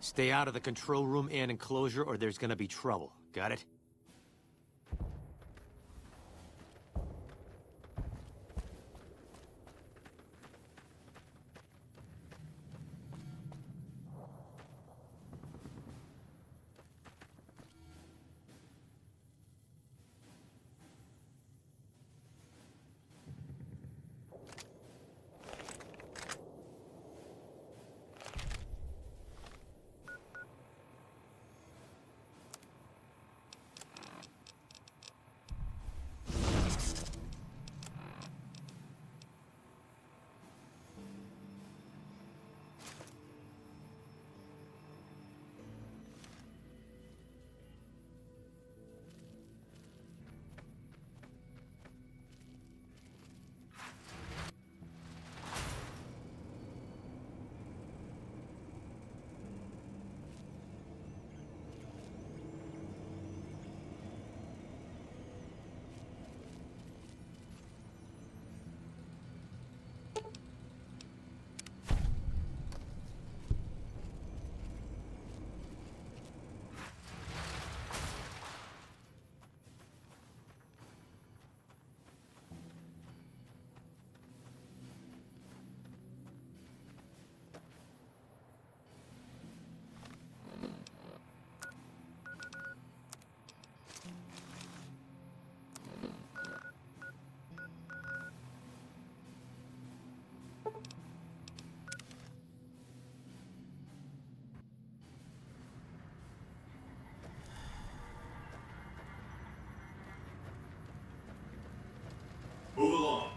Stay out of the control room and enclosure or there's gonna be trouble. Got it? Move along.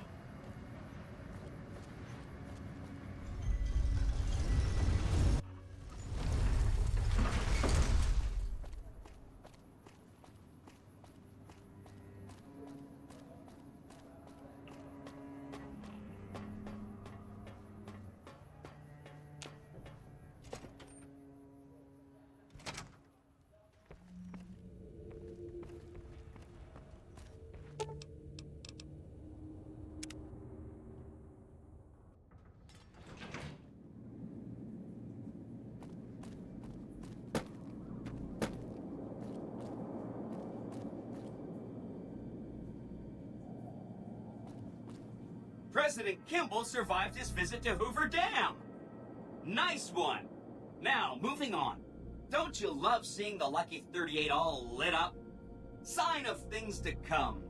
President Kimball survived his visit to Hoover Dam. Nice one. Now, moving on. Don't you love seeing the Lucky 38 all lit up? Sign of things to come.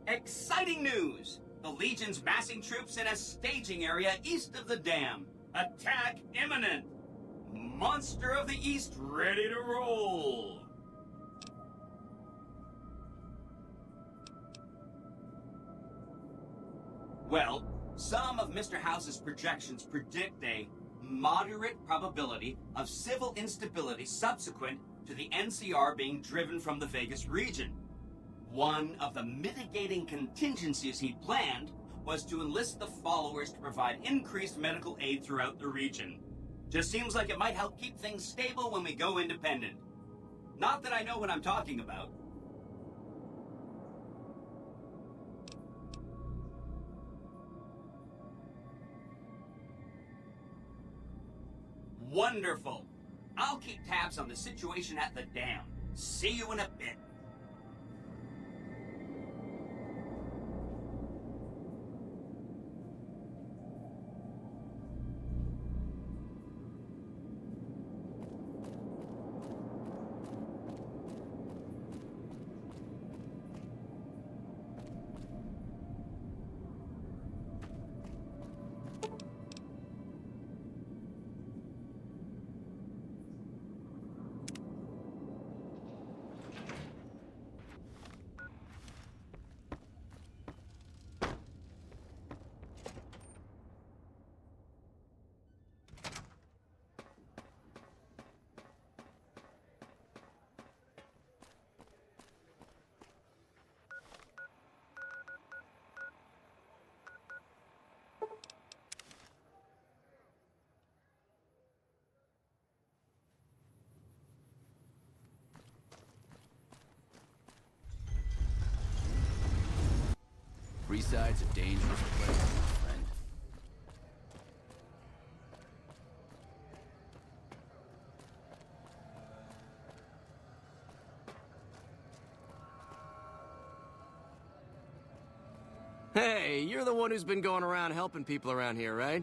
Exciting news! The Legion's massing troops in a staging area east of the dam. Attack imminent. Monster of the East ready to roll. Well, some of Mr. House's projections predict a moderate probability of civil instability subsequent to the NCR being driven from the Vegas region. One of the mitigating contingencies he planned was to enlist the followers to provide increased medical aid throughout the region. Just seems like it might help keep things stable when we go independent. Not that I know what I'm talking about. Wonderful. I'll keep tabs on the situation at the dam. See you in a bit. Three sides of dangerous place, my friend. Hey, you're the one who's been going around helping people around here, right?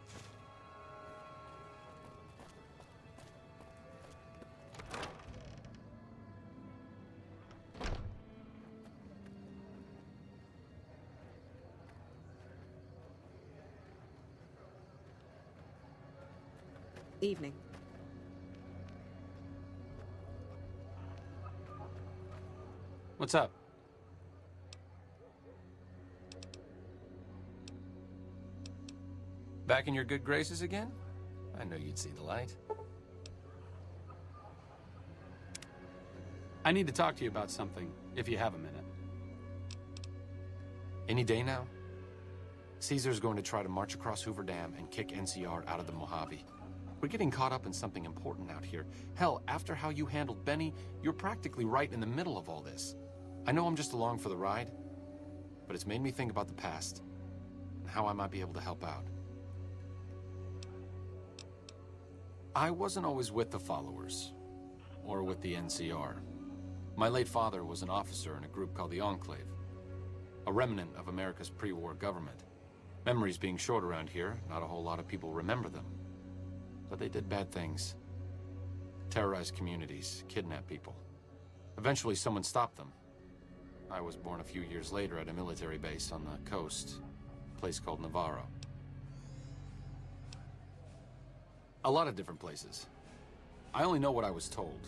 Evening. What's up? Back in your good graces again? I knew you'd see the light. I need to talk to you about something, if you have a minute. Any day now? Caesar's going to try to march across Hoover Dam and kick NCR out of the Mojave. We're getting caught up in something important out here. Hell, after how you handled Benny, you're practically right in the middle of all this. I know I'm just along for the ride, but it's made me think about the past and how I might be able to help out. I wasn't always with the followers, or with the NCR. My late father was an officer in a group called the Enclave, a remnant of America's pre-war government. Memories being short around here, not a whole lot of people remember them. But they did bad things. Terrorized communities, kidnapped people. Eventually someone stopped them. I was born a few years later at a military base on the coast, a place called Navarro. A lot of different places. I only know what I was told.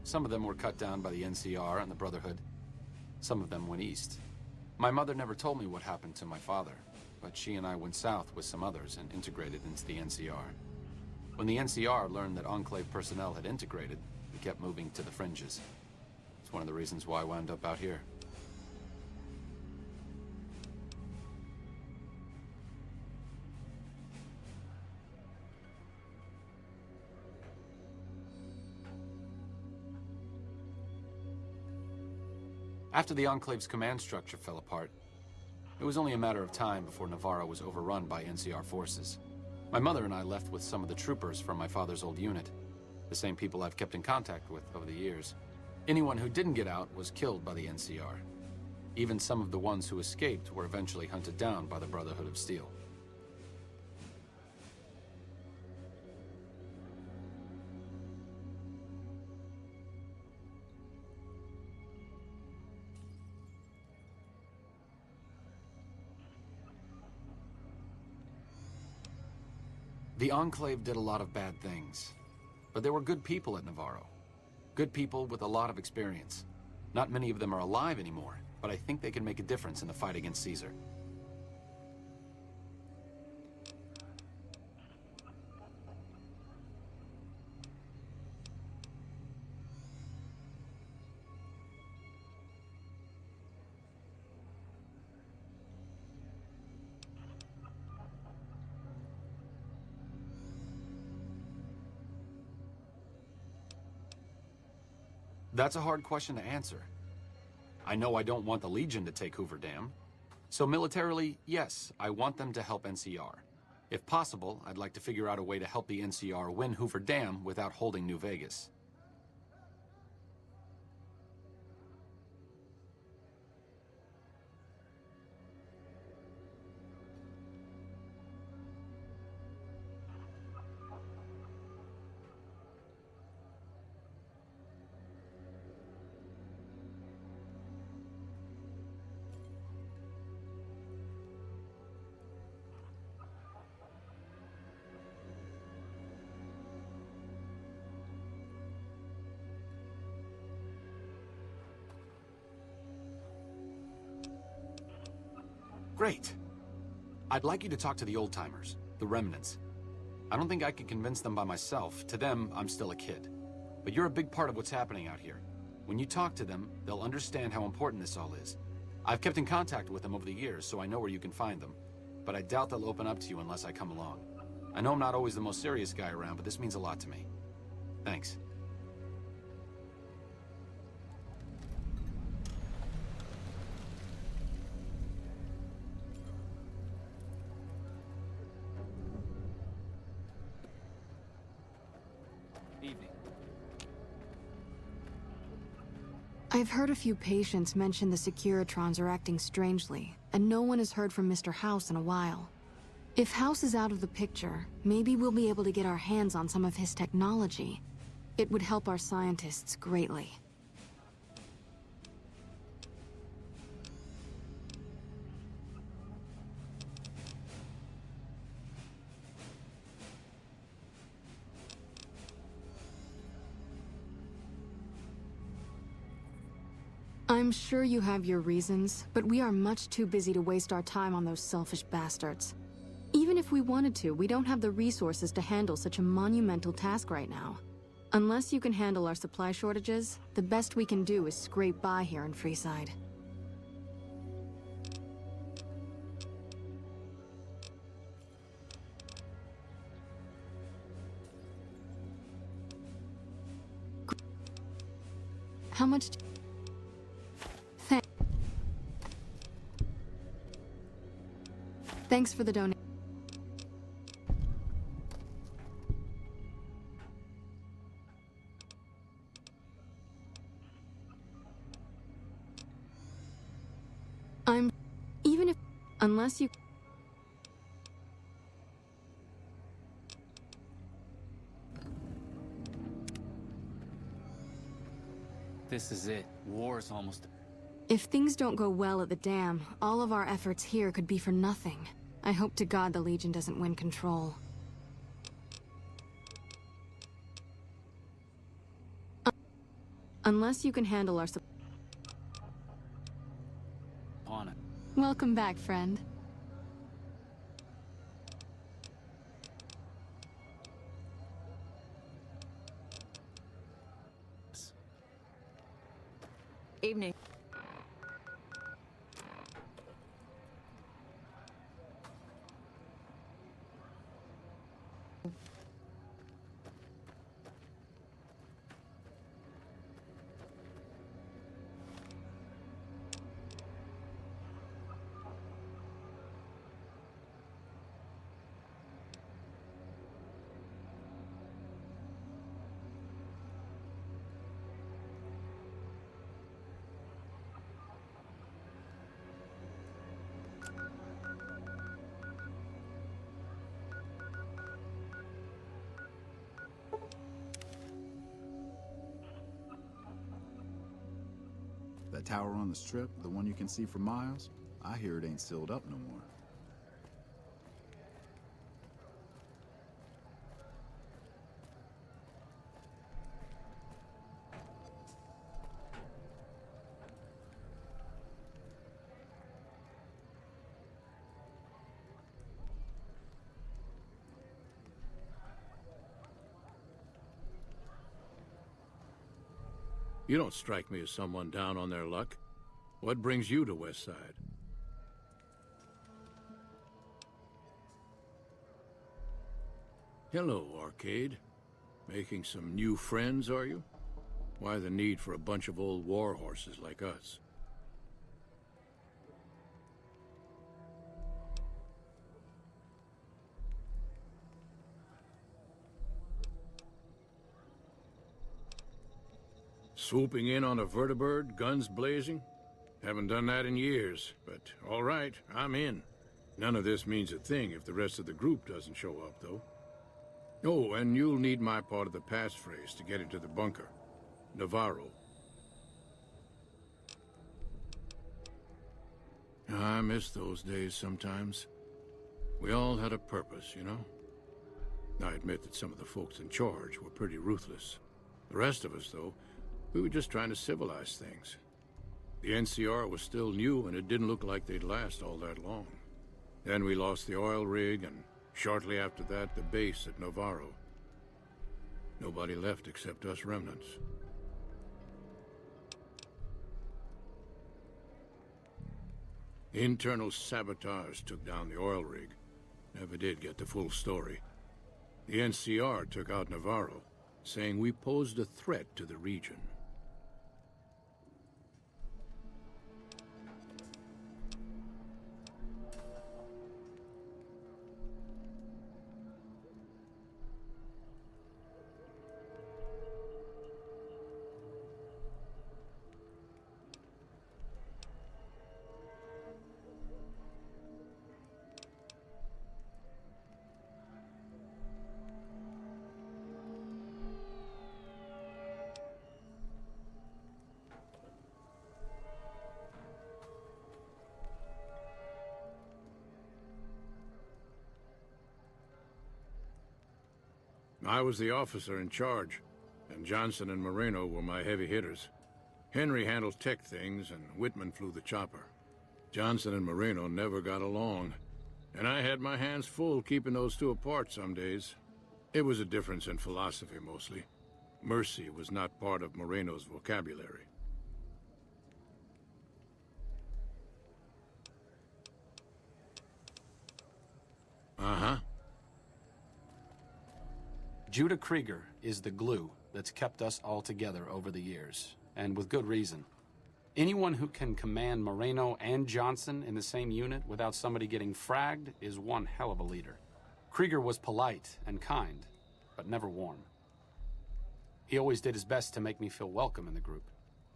Some of them were cut down by the NCR and the Brotherhood. Some of them went east. My mother never told me what happened to my father, but she and I went south with some others and integrated into the NCR. When the NCR learned that Enclave personnel had integrated, we kept moving to the fringes. It's one of the reasons why I wound up out here. After the Enclave's command structure fell apart, it was only a matter of time before Navarro was overrun by NCR forces. My mother and I left with some of the troopers from my father's old unit, the same people I've kept in contact with over the years. Anyone who didn't get out was killed by the NCR. Even some of the ones who escaped were eventually hunted down by the Brotherhood of Steel. The Enclave did a lot of bad things, but there were good people at Navarro. Good people with a lot of experience. Not many of them are alive anymore, but I think they can make a difference in the fight against Caesar. That's a hard question to answer. I know I don't want the Legion to take Hoover Dam. So militarily, yes, I want them to help NCR. If possible, I'd like to figure out a way to help the NCR win Hoover Dam without holding New Vegas. Great. I'd like you to talk to the old-timers, the remnants. I don't think I could convince them by myself. To them, I'm still a kid. But you're a big part of what's happening out here. When you talk to them, they'll understand how important this all is. I've kept in contact with them over the years, so I know where you can find them. But I doubt they'll open up to you unless I come along. I know I'm not always the most serious guy around, but this means a lot to me. Thanks. Evening. I've heard a few patients mention the Securitrons are acting strangely. and no one has heard from Mr. House in a while. If House is out of the picture, maybe we'll be able to get our hands on some of his technology. It would help our scientists greatly. I'm sure you have your reasons, but we are much too busy to waste our time on those selfish bastards. Even if we wanted to, we don't have the resources to handle such a monumental task right now. Unless you can handle our supply shortages, the best we can do is scrape by here in Freeside. How much? Thanks for the donation. Even if... Unless you... This is it. War's almost... If things don't go well at the dam, all of our efforts here could be for nothing. I hope to God the Legion doesn't win control. Unless you can handle our... on it. Welcome back, friend. Evening. That tower on the strip, the one you can see for miles, I hear it ain't sealed up no more. You don't strike me as someone down on their luck. What brings you to West Side? Hello, Arcade. Making some new friends, are you? Why the need for a bunch of old war horses like us? Swooping in on a vertibird, guns blazing? Haven't done that in years, but all right, I'm in. None of this means a thing if the rest of the group doesn't show up, though. Oh, and you'll need my part of the passphrase to get into the bunker. Navarro. I miss those days sometimes. We all had a purpose, you know? I admit that some of the folks in charge were pretty ruthless. The rest of us, though, we were just trying to civilize things. The NCR was still new, and it didn't look like they'd last all that long. Then we lost the oil rig, and shortly after that, the base at Navarro. Nobody left except us remnants. Internal sabotage took down the oil rig. Never did get the full story. The NCR took out Navarro, saying we posed a threat to the region. I was the officer in charge, and Johnson and Moreno were my heavy hitters. Henry handled tech things, and Whitman flew the chopper. Johnson and Moreno never got along, and I had my hands full keeping those two apart some days. It was a difference in philosophy, mostly. Mercy was not part of Moreno's vocabulary. Uh-huh. Judah Krieger is the glue that's kept us all together over the years, and with good reason. Anyone who can command Moreno and Johnson in the same unit without somebody getting fragged is one hell of a leader. Krieger was polite and kind, but never warm. He always did his best to make me feel welcome in the group.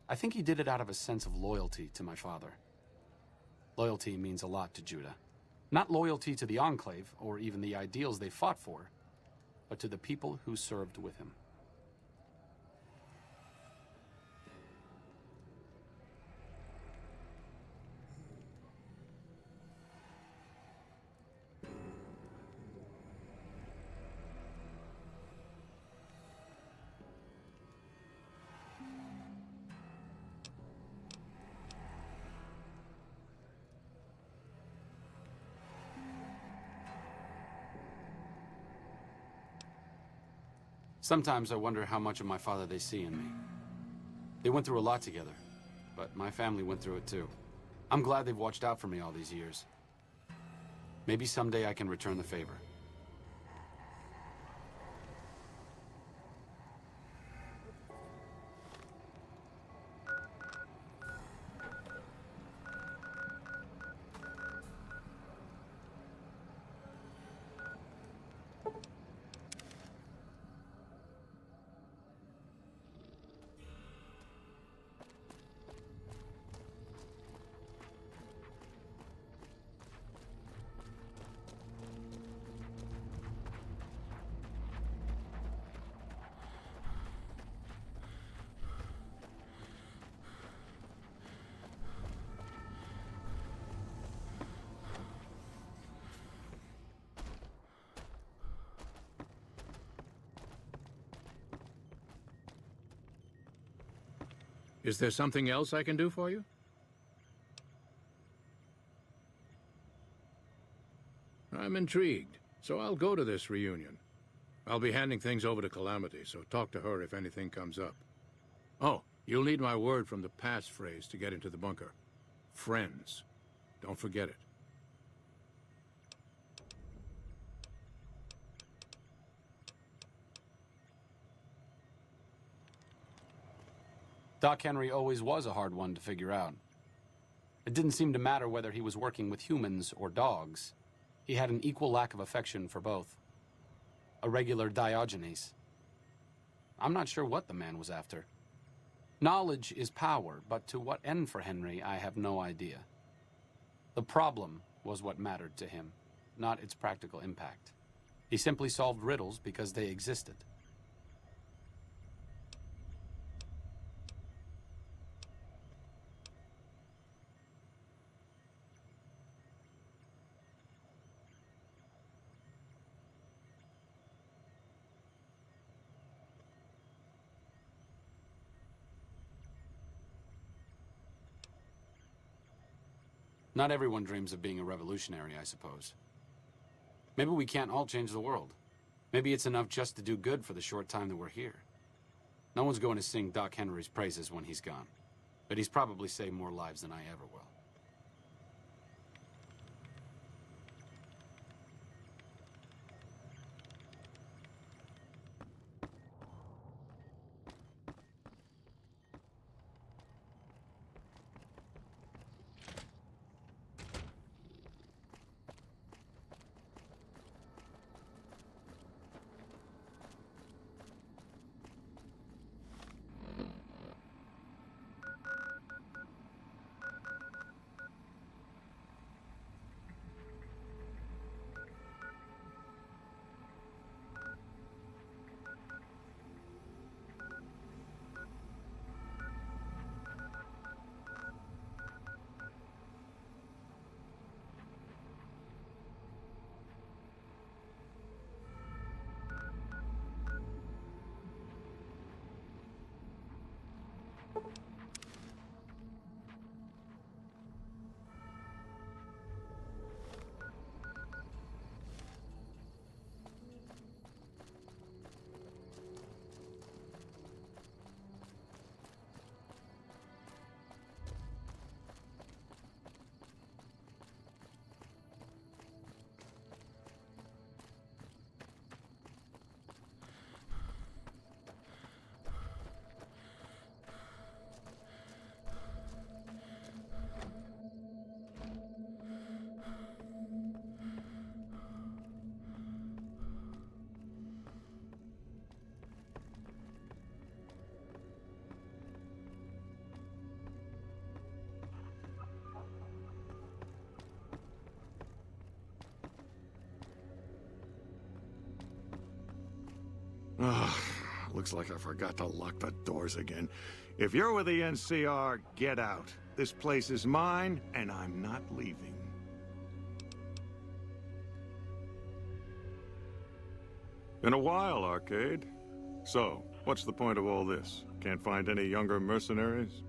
I think he did it out of a sense of loyalty to my father. Loyalty means a lot to Judah. Not loyalty to the Enclave, or even the ideals they fought for, but to the people who served with him. Sometimes I wonder how much of my father they see in me. They went through a lot together, but my family went through it too. I'm glad they've watched out for me all these years. Maybe someday I can return the favor. Is there something else I can do for you? I'm intrigued, so I'll go to this reunion. I'll be handing things over to Calamity, so talk to her if anything comes up. Oh, you'll need my word from the passphrase to get into the bunker. Friends. Don't forget it. Doc Henry always was a hard one to figure out. It didn't seem to matter whether he was working with humans or dogs. He had an equal lack of affection for both. A regular Diogenes. I'm not sure what the man was after. Knowledge is power, but to what end for Henry, I have no idea. The problem was what mattered to him, not its practical impact. He simply solved riddles because they existed. Not everyone dreams of being a revolutionary, I suppose. Maybe we can't all change the world. Maybe it's enough just to do good for the short time that we're here. No one's going to sing Doc Henry's praises when he's gone, but he's probably saved more lives than I ever will. Looks like I forgot to lock the doors again. If you're with the NCR, get out. This place is mine, and I'm not leaving. Been a while, Arcade. So, what's the point of all this? Can't find any younger mercenaries?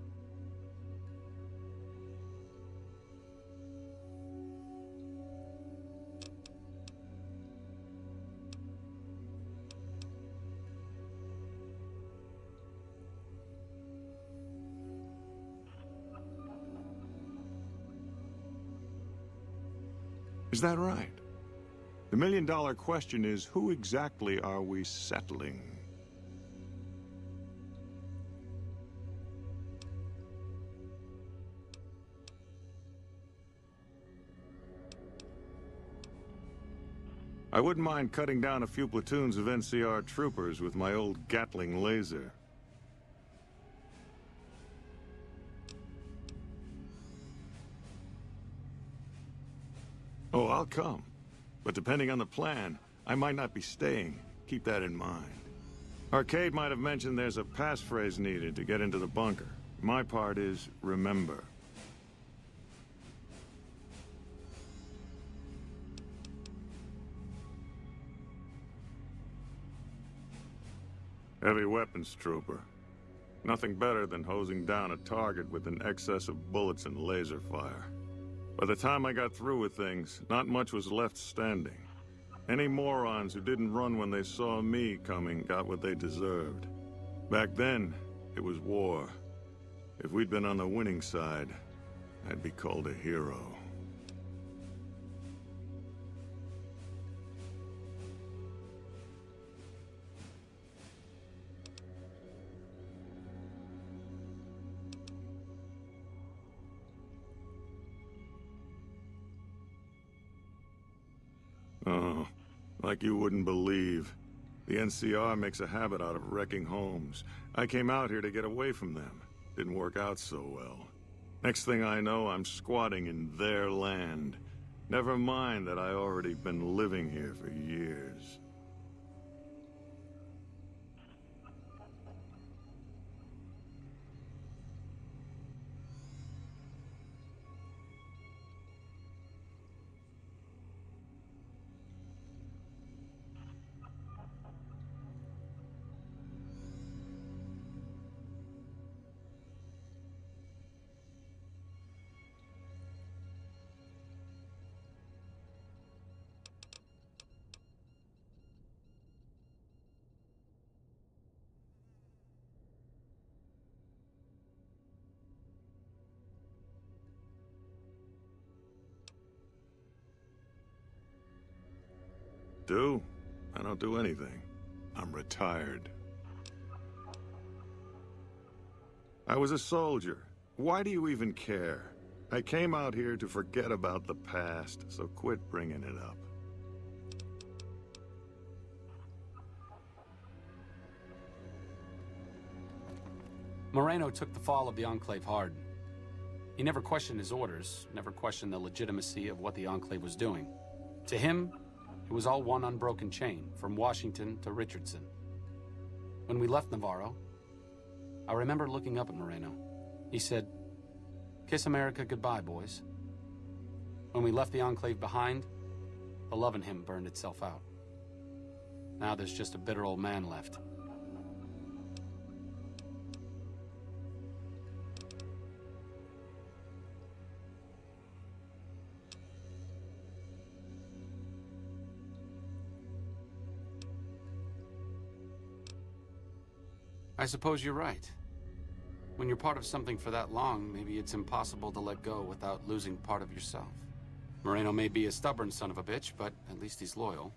Is that right? The million-dollar question is, who exactly are we settling? I wouldn't mind cutting down a few platoons of NCR troopers with my old Gatling laser. Oh, I'll come. But depending on the plan, I might not be staying. Keep that in mind. Arcade might have mentioned there's a passphrase needed to get into the bunker. My part is, remember. Heavy weapons trooper. Nothing better than hosing down a target with an excess of bullets and laser fire. By the time I got through with things, not much was left standing. Any morons who didn't run when they saw me coming got what they deserved. Back then, it was war. If we'd been on the winning side, I'd be called a hero. Oh, like you wouldn't believe. The NCR makes a habit out of wrecking homes. I came out here to get away from them. Didn't work out so well. Next thing I know, I'm squatting in their land. Never mind that I already been living here for years. Do? I don't do anything. I'm retired. I was a soldier. Why do you even care? I came out here to forget about the past, so quit bringing it up. Moreno took the fall of the Enclave hard. He never questioned his orders, never questioned the legitimacy of what the Enclave was doing. To him, it was all one unbroken chain, from Washington to Richardson. When we left Navarro, I remember looking up at Moreno. He said, "Kiss America goodbye, boys." When we left the Enclave behind, the love in him burned itself out. Now there's just a bitter old man left. I suppose you're right. When you're part of something for that long, maybe it's impossible to let go without losing part of yourself. Moreno may be a stubborn son of a bitch, but at least he's loyal.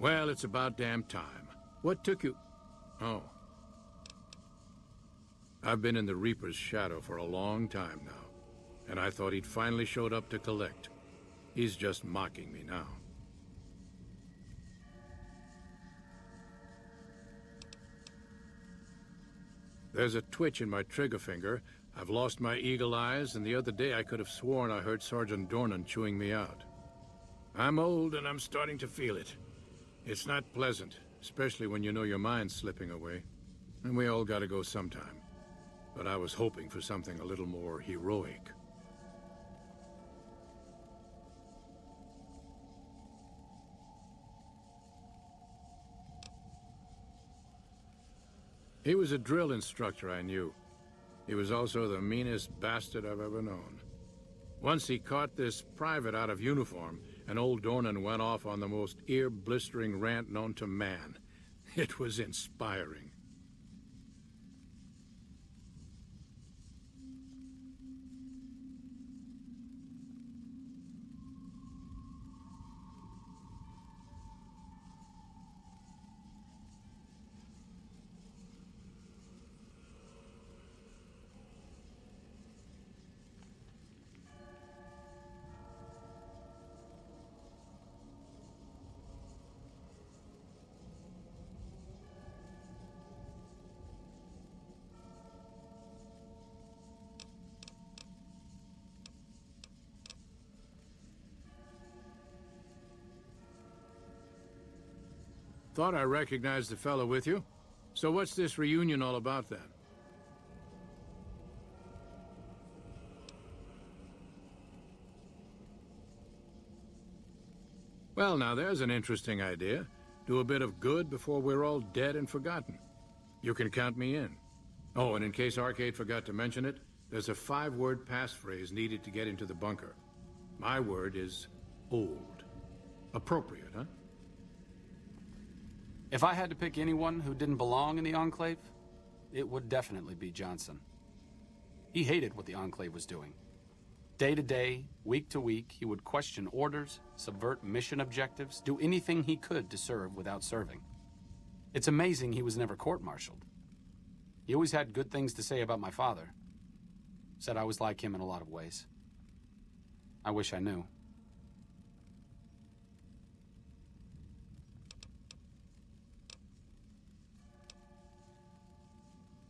Well, it's about damn time. What took you... Oh. I've been in the Reaper's shadow for a long time now, and I thought he'd finally showed up to collect. He's just mocking me now. There's a twitch in my trigger finger. I've lost my eagle eyes, and the other day I could have sworn I heard Sergeant Dornan chewing me out. I'm old, and I'm starting to feel it. It's not pleasant, especially when you know your mind's slipping away. And we all gotta go sometime. But I was hoping for something a little more heroic. He was a drill instructor I knew. He was also the meanest bastard I've ever known. Once he caught this private out of uniform, and old Dornan went off on the most ear-blistering rant known to man. It was inspiring. Thought I recognized the fellow with you. So what's this reunion all about, then? Well, now there's an interesting idea. Do a bit of good before we're all dead and forgotten. You can count me in. Oh, and in case Arcade forgot to mention it, there's a 5-word passphrase needed to get into the bunker. My word is Auld. Appropriate, huh? If I had to pick anyone who didn't belong in the Enclave, it would definitely be Johnson. He hated what the Enclave was doing. Day to day, week to week, he would question orders, subvert mission objectives, do anything he could to serve without serving. It's amazing he was never court-martialed. He always had good things to say about my father. Said I was like him in a lot of ways. I wish I knew.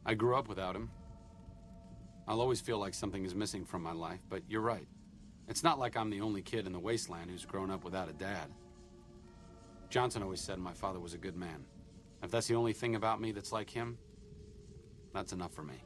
I grew up without him. I'll always feel like something is missing from my life, but you're right. It's not like I'm the only kid in the wasteland who's grown up without a dad. Johnson always said my father was a good man. If that's the only thing about me that's like him, that's enough for me.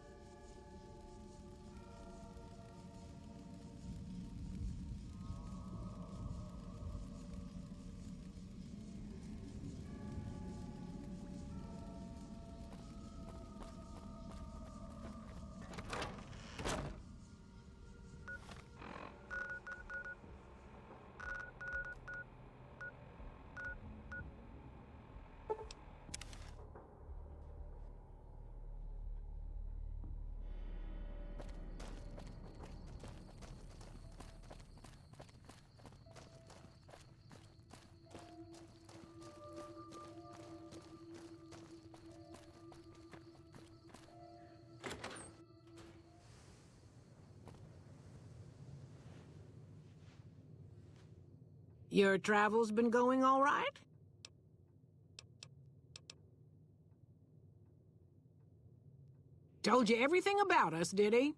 Your travels been going all right? Told you everything about us, did he?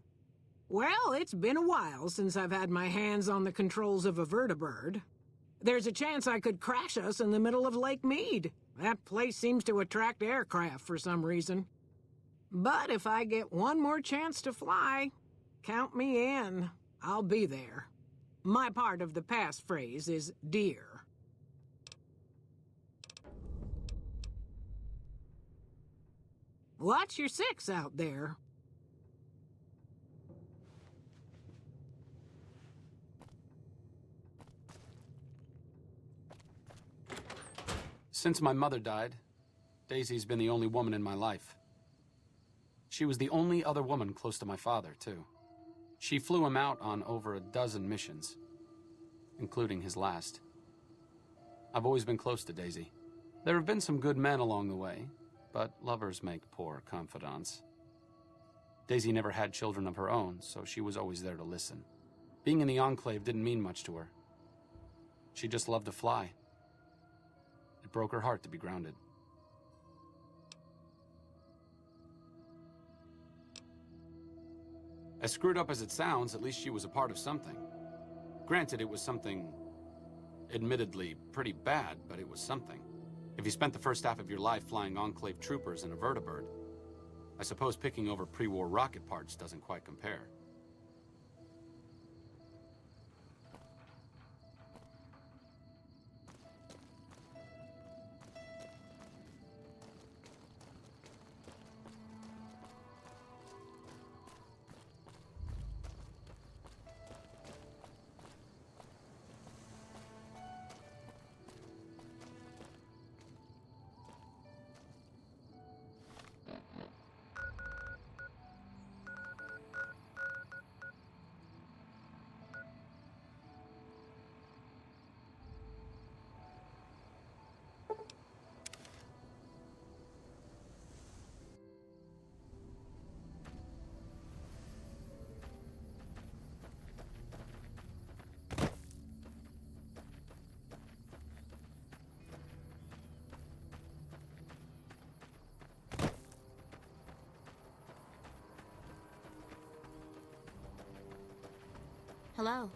Well, it's been a while since I've had my hands on the controls of a vertibird. There's a chance I could crash us in the middle of Lake Mead. That place seems to attract aircraft for some reason. But if I get one more chance to fly, count me in. I'll be there. My part of the passphrase is dear. Watch your 6 out there. Since my mother died, Daisy's been the only woman in my life. She was the only other woman close to my father, too. She flew him out on over a dozen missions, including his last. I've always been close to Daisy. There have been some good men along the way, but lovers make poor confidants. Daisy never had children of her own, so she was always there to listen. Being in the Enclave didn't mean much to her. She just loved to fly. It broke her heart to be grounded. As screwed up as it sounds, at least she was a part of something. Granted, it was something admittedly pretty bad, but it was something. If you spent the first half of your life flying Enclave troopers in a vertibird, I suppose picking over pre-war rocket parts doesn't quite compare. Hello.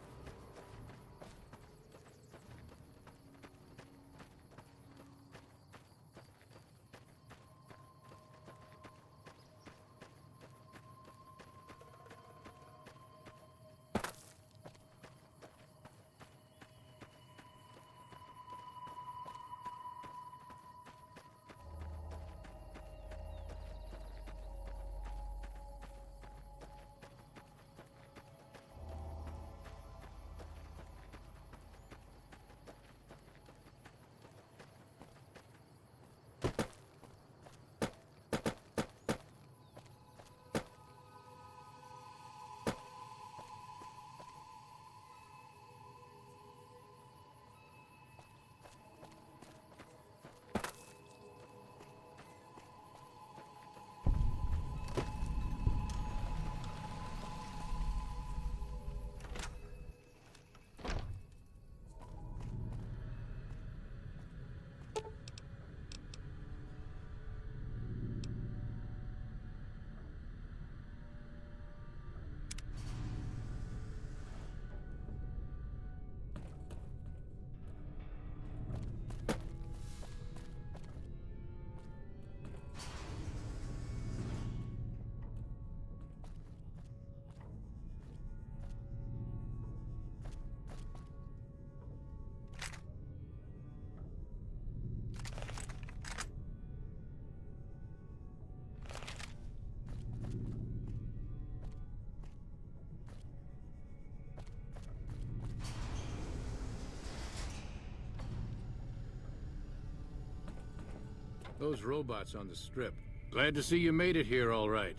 Those robots on the strip. Glad to see you made it here all right.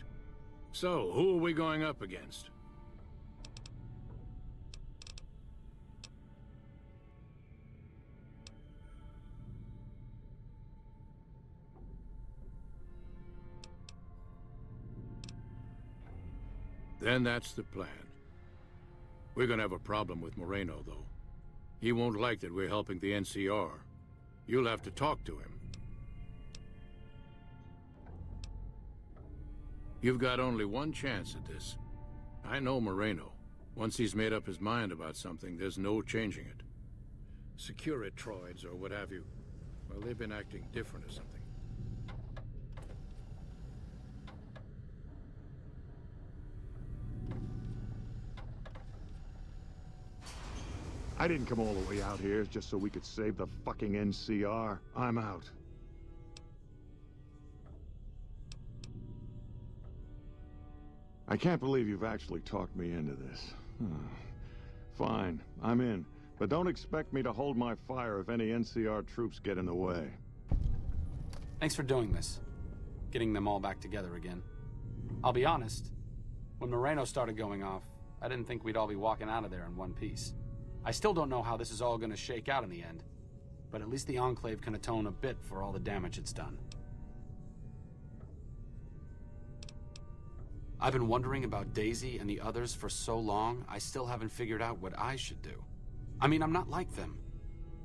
So, who are we going up against? Then that's the plan. We're gonna have a problem with Moreno, though. He won't like that we're helping the NCR. You'll have to talk to him. You've got only one chance at this. I know Moreno. Once he's made up his mind about something, there's no changing it. Securitroids or what have you, well, they've been acting different or something. I didn't come all the way out here just so we could save the fucking NCR. I'm out. I can't believe you've actually talked me into this. Fine, I'm in. But don't expect me to hold my fire if any NCR troops get in the way. Thanks for doing this. Getting them all back together again. I'll be honest, when Moreno started going off, I didn't think we'd all be walking out of there in one piece. I still don't know how this is all gonna shake out in the end. but at least the Enclave can atone a bit for all the damage it's done. I've been wondering about Daisy and the others for so long, I still haven't figured out what I should do. I mean, I'm not like them.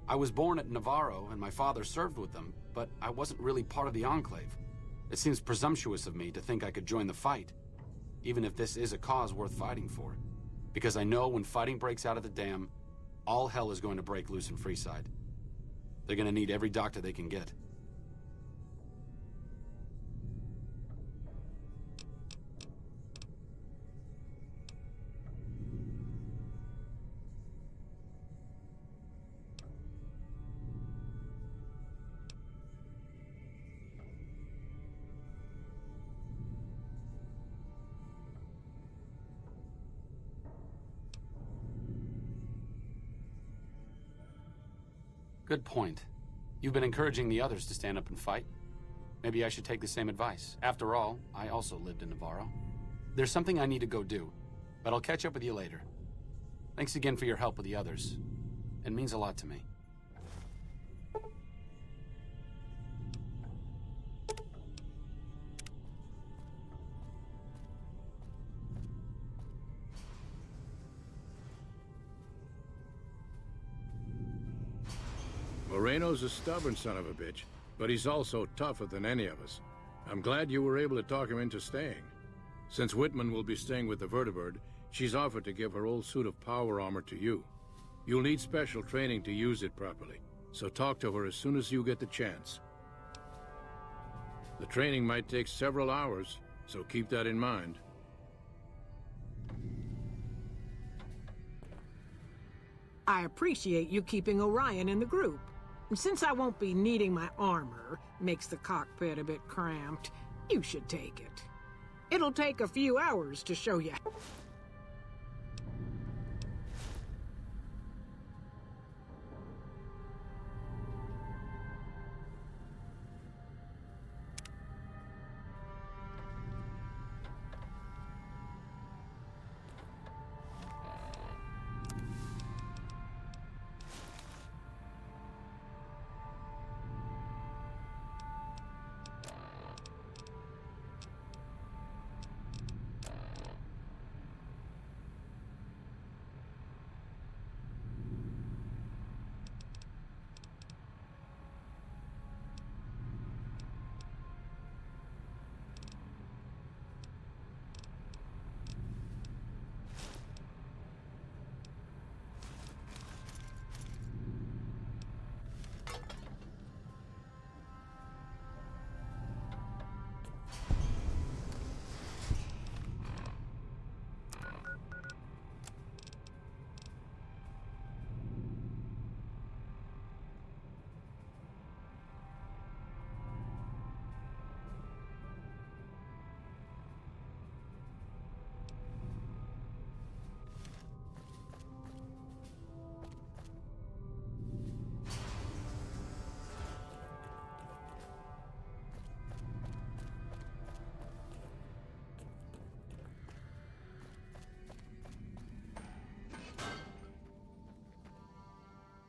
I was born at Navarro and my father served with them, but I wasn't really part of the Enclave. It seems presumptuous of me to think I could join the fight, even if this is a cause worth fighting for. Because I know when fighting breaks out at the dam, all hell is going to break loose in Freeside. They're going to need every doctor they can get. Good point. You've been encouraging the others to stand up and fight. Maybe I should take the same advice. After all, I also lived in Navarro. There's something I need to go do, but I'll catch up with you later. Thanks again for your help with the others. It means a lot to me. Moreno's a stubborn son of a bitch, but he's also tougher than any of us. I'm glad you were able to talk him into staying. Since Whitman will be staying with the Vertibird, she's offered to give her old suit of power armor to you. You'll need special training to use it properly, so talk to her as soon as you get the chance. The training might take several hours, so keep that in mind. I appreciate you keeping Orion in the group. And since I won't be needing my armor, makes the cockpit a bit cramped, you should take it. It'll take a few hours to show you.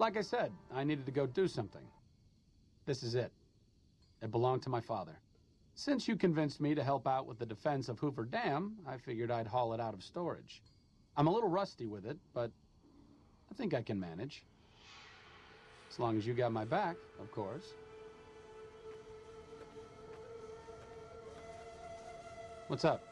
Like I said, I needed to go do something. This is it. It belonged to my father. Since you convinced me to help out with the defense of Hoover Dam, I figured I'd haul it out of storage. I'm a little rusty with it, but I think I can manage. As long as you got my back, of course. What's up?